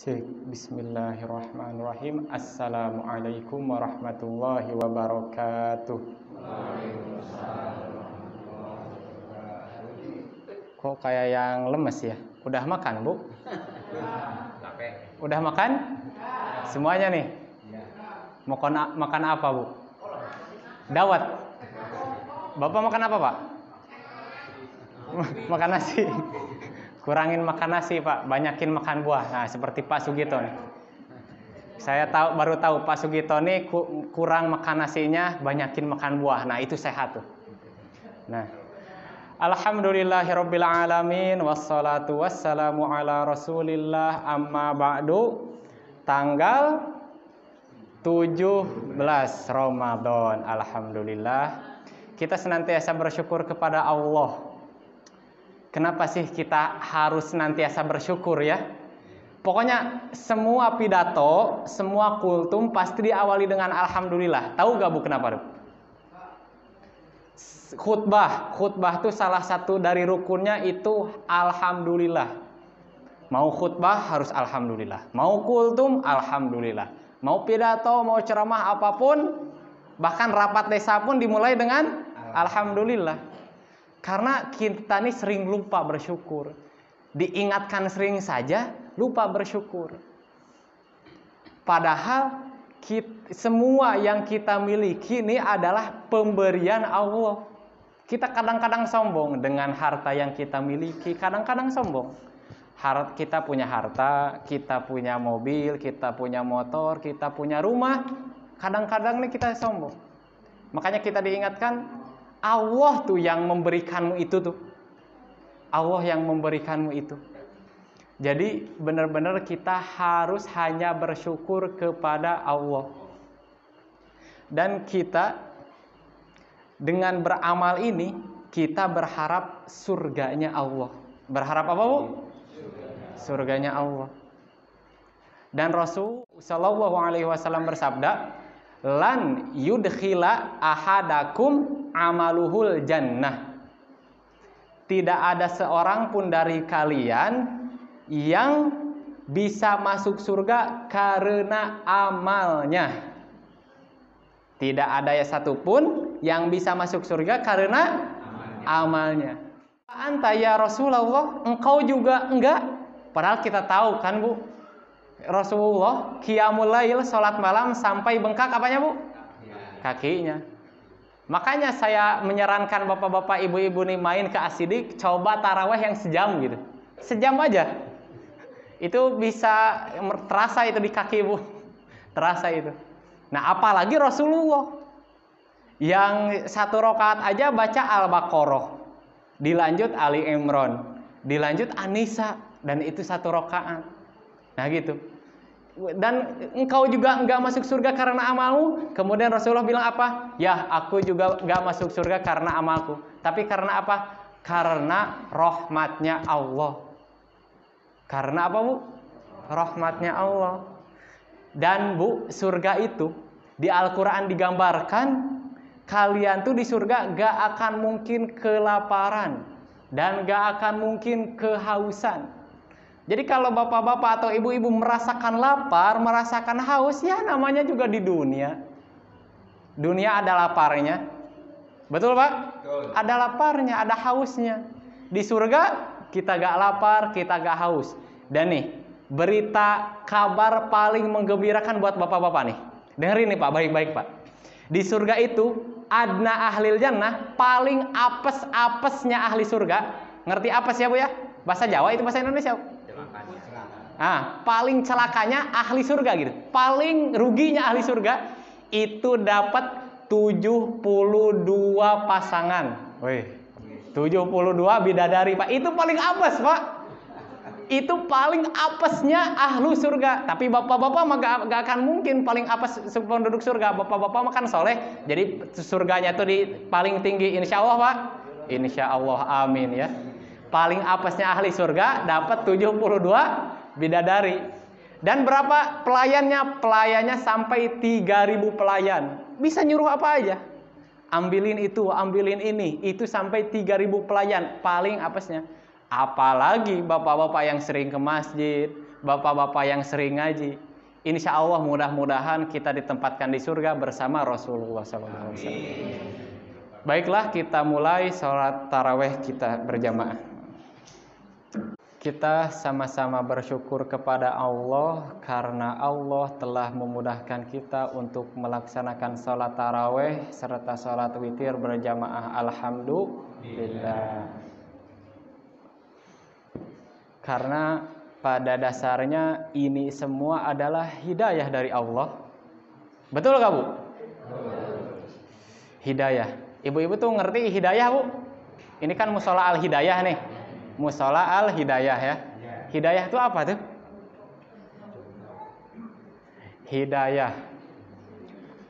Cek, bismillahirrahmanirrahim. Assalamualaikum warahmatullahi wabarakatuh. Kok kayak yang lemes ya? Udah makan, Bu? Udah makan? Semuanya nih? Makan apa, Bu? Dawet. Bapak makan apa, Pak? Makan nasi. Kurangin makan nasi, Pak. Banyakin makan buah. Nah, seperti Pak Sugito nih. Saya baru tahu Pak Sugito nih kurang makan nasinya, banyakin makan buah. Nah, itu sehat tuh. Nah, alhamdulillahirabbil alamin wassalatu wassalamu ala Rasulillah amma ba'du. Tanggal 17 Ramadan. Alhamdulillah. Kita senantiasa bersyukur kepada Allah. Kenapa sih kita harus senantiasa bersyukur ya? Pokoknya semua pidato, semua kultum pasti diawali dengan alhamdulillah. Tahu gak Bu kenapa? Khutbah tuh salah satu dari rukunnya itu alhamdulillah. Mau khutbah harus alhamdulillah. Mau kultum alhamdulillah. Mau pidato, mau ceramah apapun, bahkan rapat desa pun dimulai dengan alhamdulillah. Karena kita nih sering lupa bersyukur. Diingatkan sering saja lupa bersyukur. Padahal semua yang kita miliki ini adalah pemberian Allah. Kita kadang-kadang sombong dengan harta yang kita miliki. Kadang-kadang sombong. Kita punya harta, kita punya mobil, kita punya motor, kita punya rumah. Kadang-kadang nih kita sombong. Makanya kita diingatkan, Allah tuh yang memberikanmu itu tuh. Allah yang memberikanmu itu. Jadi benar-benar kita harus hanya bersyukur kepada Allah. Dan kita dengan beramal ini kita berharap surganya Allah. Berharap apa, Bu? Surganya Allah. Dan Rasul sallallahu alaihi wasallam bersabda, lan yudkhila ahadakum amaluhul jannah. Tidak ada seorang pun dari kalian yang bisa masuk surga karena amalnya. Tidak ada satupun yang bisa masuk surga karena amalnya. Anta ya Rasulullah, engkau juga enggak? Padahal kita tahu kan, Bu, Rasulullah qiyamul lail, salat malam sampai bengkak apanya, Bu? Kakinya. Makanya saya menyarankan bapak-bapak, ibu-ibu nih main ke Asidik, coba tarawih yang sejam gitu. Sejam aja. Itu bisa terasa itu di kaki, Bu. Terasa itu. Nah, apalagi Rasulullah yang satu rakaat aja baca Al-Baqarah, dilanjut Ali Imran, dilanjut An-Nisa, dan itu satu rakaat. Nah, gitu. Dan engkau juga enggak masuk surga karena amalmu. Kemudian Rasulullah bilang apa? Ya, aku juga enggak masuk surga karena amalku. Tapi karena apa? Karena rahmatnya Allah. Karena apa, Bu? Rahmatnya Allah. Dan Bu, surga itu di Al-Quran digambarkan, kalian tuh di surga gak akan mungkin kelaparan dan gak akan mungkin kehausan. Jadi kalau bapak-bapak atau ibu-ibu merasakan lapar, merasakan haus, ya namanya juga di dunia. Dunia ada laparnya. Betul, Pak? Betul. Ada laparnya, ada hausnya. Di surga kita gak lapar, kita gak haus. Dan nih, berita kabar paling menggembirakan buat bapak-bapak nih. Dengerin nih, Pak, baik-baik, Pak. Di surga itu, adna ahlil jannah, paling apes-apesnya ahli surga. Ngerti apes ya, Bu ya? Bahasa Jawa itu bahasa Indonesia, Bu? Paling celakanya ahli surga gitu. Paling ruginya ahli surga itu dapat 72 pasangan. Wih. 72 bidadari, Pak. Itu paling apes, Pak. Itu paling apesnya ahlu surga. Tapi bapak-bapak mah gak akan mungkin paling apes penduduk surga. Bapak-bapak makan soleh. Jadi surganya tuh di paling tinggi, insya Allah, Pak. Insya Allah, amin ya. Paling apesnya ahli surga dapat 72 bidadari. Dan berapa pelayannya? Pelayannya sampai 3.000 pelayan. Bisa nyuruh apa aja. Ambilin itu, ambilin ini. Itu sampai 3.000 pelayan. Paling apesnya. Apalagi bapak-bapak yang sering ke masjid, bapak-bapak yang sering ngaji. Insya Allah mudah-mudahan kita ditempatkan di surga bersama Rasulullah SAW. Baiklah, kita mulai sholat taraweh kita berjamaah. Kita sama-sama bersyukur kepada Allah karena Allah telah memudahkan kita untuk melaksanakan sholat taraweh serta sholat witir berjamaah. Alhamdulillah. Karena pada dasarnya ini semua adalah hidayah dari Allah. Betul gak, Bu? Hidayah. Ibu-ibu tuh ngerti hidayah, Bu? Ini kan musola al-hidayah nih. Musola al-hidayah ya. Hidayah itu apa tuh? Hidayah.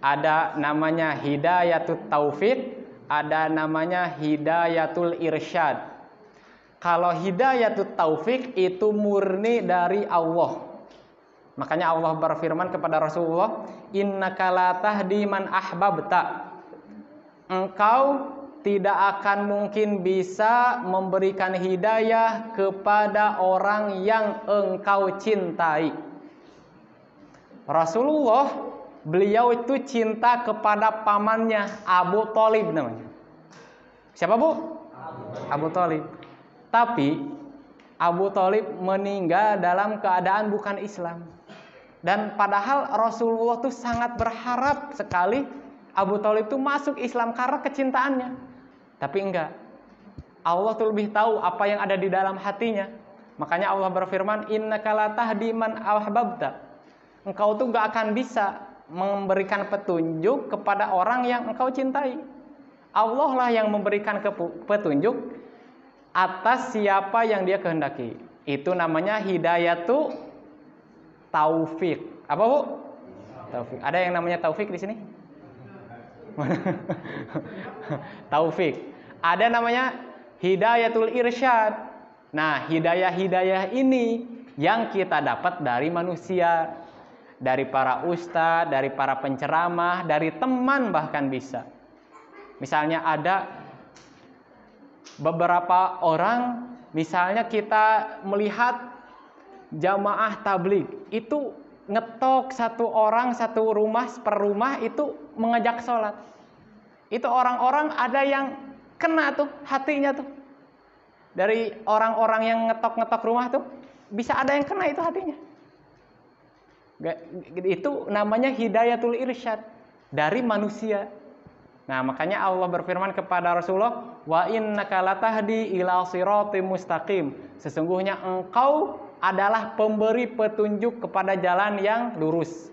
Ada namanya hidayatul taufik, ada namanya hidayatul irsyad. Kalau hidayatul taufik itu murni dari Allah. Makanya Allah berfirman kepada Rasulullah, "Innaka la tahdi man ahbabta." Engkau tidak akan mungkin bisa memberikan hidayah kepada orang yang engkau cintai. Rasulullah, beliau itu cinta kepada pamannya, Abu Thalib namanya. Siapa, Bu? Abu Thalib. Tapi Abu Thalib meninggal dalam keadaan bukan Islam. Dan padahal Rasulullah tuh sangat berharap sekali Abu Thalib itu masuk Islam karena kecintaannya. Tapi enggak. Allah tuh lebih tahu apa yang ada di dalam hatinya. Makanya Allah berfirman, "Innaka la tahdi man ahbabta." Engkau tuh enggak akan bisa memberikan petunjuk kepada orang yang engkau cintai. Allah lah yang memberikan petunjuk atas siapa yang Dia kehendaki. Itu namanya hidayatul taufik. Apa, Bu? Taufik. Ada yang namanya taufik di sini? Taufik. Ada namanya hidayatul irsyad. Nah, hidayah-hidayah ini yang kita dapat dari manusia, dari para ustadz, dari para penceramah, dari teman bahkan bisa. Misalnya ada beberapa orang, misalnya kita melihat jamaah tabligh itu ngetok satu orang satu rumah per rumah itu mengajak sholat. Itu orang-orang ada yang kena tuh hatinya tuh. Dari orang-orang yang ngetok-ngetok rumah tuh bisa ada yang kena itu hatinya. Itu namanya hidayatul irsyad dari manusia. Nah, makanya Allah berfirman kepada Rasulullah, "Wa innaka latahdi ila siratim mustaqim." Sesungguhnya engkau adalah pemberi petunjuk kepada jalan yang lurus.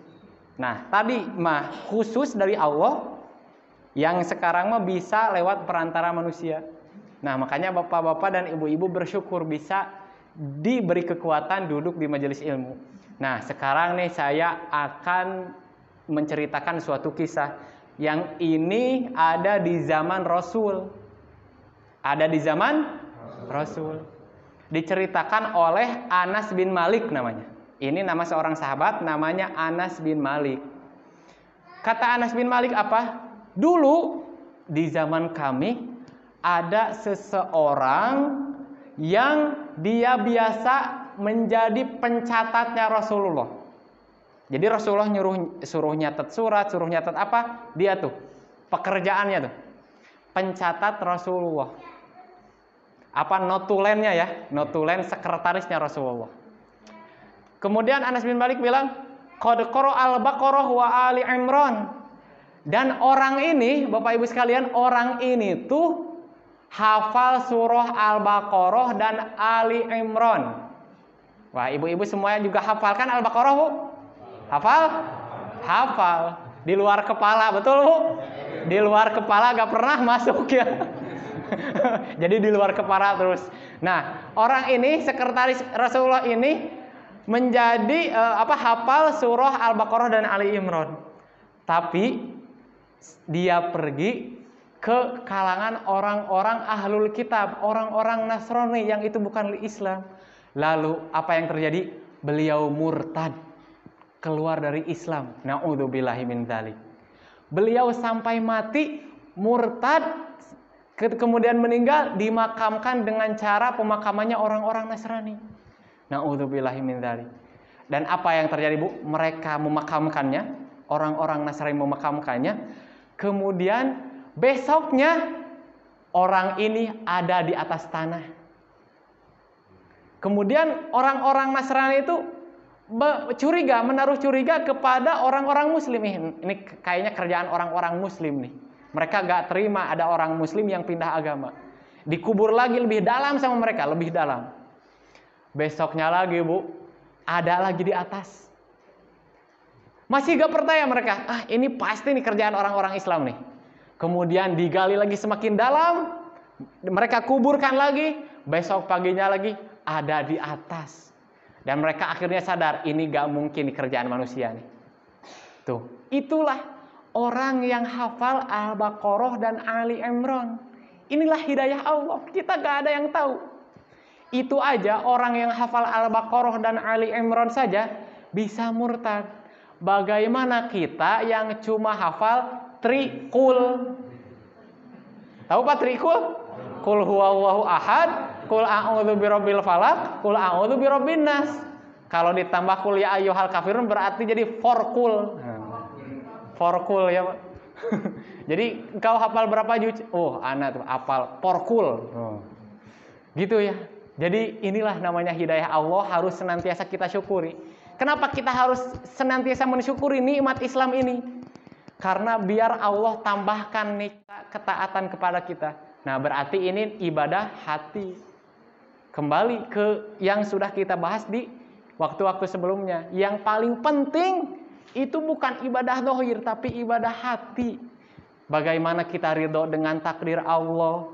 Nah, tadi mah khusus dari Allah, yang sekarang mah bisa lewat perantara manusia. Nah, makanya bapak-bapak dan ibu-ibu bersyukur bisa diberi kekuatan duduk di majelis ilmu. Nah, sekarang nih saya akan menceritakan suatu kisah yang ini ada di zaman Rasul. Ada di zaman Rasul. Diceritakan oleh Anas bin Malik namanya. Ini nama seorang sahabat namanya Anas bin Malik. Kata Anas bin Malik apa? Dulu di zaman kami ada seseorang yang dia biasa menjadi pencatatnya Rasulullah. Jadi Rasulullah suruh nyatet surat, suruh nyatet apa? Dia tuh pekerjaannya tuh pencatat Rasulullah. Apa notulennya ya? Notulen sekretarisnya Rasulullah. Kemudian Anas bin Malik bilang, "Qad qara'al Baqarah wa Ali Imran." Dan orang ini, Bapak Ibu sekalian, orang ini tuh hafal surah Al-Baqarah dan Ali Imran. Wah, ibu-ibu semuanya juga hafalkan Al-Baqarah, Bu? Hafal? Hafal. Di luar kepala, betul, Bu? Di luar kepala gak pernah masuk ya. Jadi di luar kepala terus. Nah, orang ini, sekretaris Rasulullah ini menjadi hafal surah Al-Baqarah dan Ali Imran. Tapi dia pergi ke kalangan orang-orang ahlul kitab, orang-orang Nasrani yang itu bukan Islam. Lalu apa yang terjadi? Beliau murtad, keluar dari Islam. Na'udzubillahi min dzalik. Beliau sampai mati murtad, kemudian meninggal, dimakamkan dengan cara pemakamannya orang-orang Nasrani. Na'udzubillahi min dzalik. Dan apa yang terjadi, Bu? Mereka memakamkannya, orang-orang Nasrani memakamkannya. Kemudian besoknya orang ini ada di atas tanah. Kemudian orang-orang Nasrani itu menaruh curiga kepada orang-orang Muslim. Ini kayaknya kerjaan orang-orang Muslim nih. Mereka gak terima ada orang Muslim yang pindah agama. Dikubur lagi lebih dalam sama mereka, lebih dalam. Besoknya lagi, Bu, ada lagi di atas. Masih gak percaya mereka. Ini pasti nih kerjaan orang-orang Islam nih. Kemudian digali lagi semakin dalam. Mereka kuburkan lagi. Besok paginya lagi ada di atas. Dan mereka akhirnya sadar ini gak mungkin kerjaan manusia nih. Tuh, itulah orang yang hafal Al-Baqarah dan Ali Imran. Inilah hidayah Allah. Kita gak ada yang tahu. Itu aja orang yang hafal Al-Baqarah dan Ali Imran saja bisa murtad. Bagaimana kita yang cuma hafal Trikul? Tahu Pak Trikul? Qul huwallahu ahad, qul a'udzu birabbil falaq, qul a'udzu birabbin nas. Kalau ditambah qul ya ayyuhal kafirun berarti jadi forkul. Forkul ya, Pak. Jadi engkau hafal berapa juz? Oh, anak tuh hafal forkul. Gitu ya. Jadi inilah namanya hidayah Allah, harus senantiasa kita syukuri. Kenapa kita harus senantiasa mensyukuri nikmat Islam ini? Karena biar Allah tambahkan ketaatan kepada kita. Nah, berarti ini ibadah hati. Kembali ke yang sudah kita bahas di waktu-waktu sebelumnya. Yang paling penting itu bukan ibadah zahir, tapi ibadah hati. Bagaimana kita ridho dengan takdir Allah.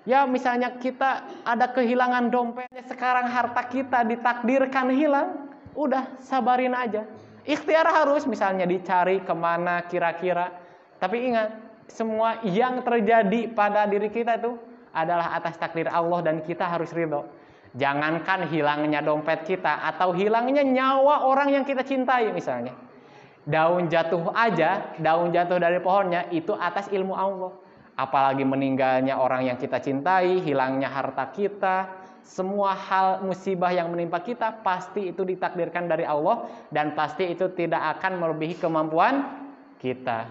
Ya, misalnya kita ada kehilangan dompetnya, sekarang harta kita ditakdirkan hilang. Udah, sabarin aja. Ikhtiar harus, misalnya dicari kemana kira-kira. Tapi ingat, semua yang terjadi pada diri kita itu adalah atas takdir Allah dan kita harus ridho. Jangankan hilangnya dompet kita atau hilangnya nyawa orang yang kita cintai misalnya. Daun jatuh aja, daun jatuh dari pohonnya itu atas ilmu Allah. Apalagi meninggalnya orang yang kita cintai, hilangnya harta kita. Semua hal musibah yang menimpa kita pasti itu ditakdirkan dari Allah dan pasti itu tidak akan melebihi kemampuan kita.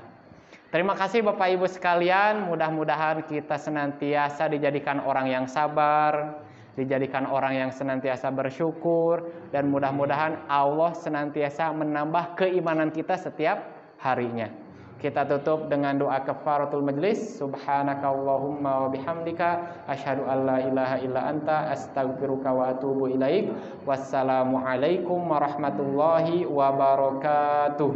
Terima kasih Bapak Ibu sekalian, mudah-mudahan kita senantiasa dijadikan orang yang sabar, dijadikan orang yang senantiasa bersyukur, dan mudah-mudahan Allah senantiasa menambah keimanan kita setiap harinya. Kita tutup dengan doa kafaratul majlis. Subhanakallahumma wa bihamdika asyhadu an la ilaha illa anta astaghfiruka wa atubu ilaik. Wassalamualaikum warahmatullahi wabarakatuh.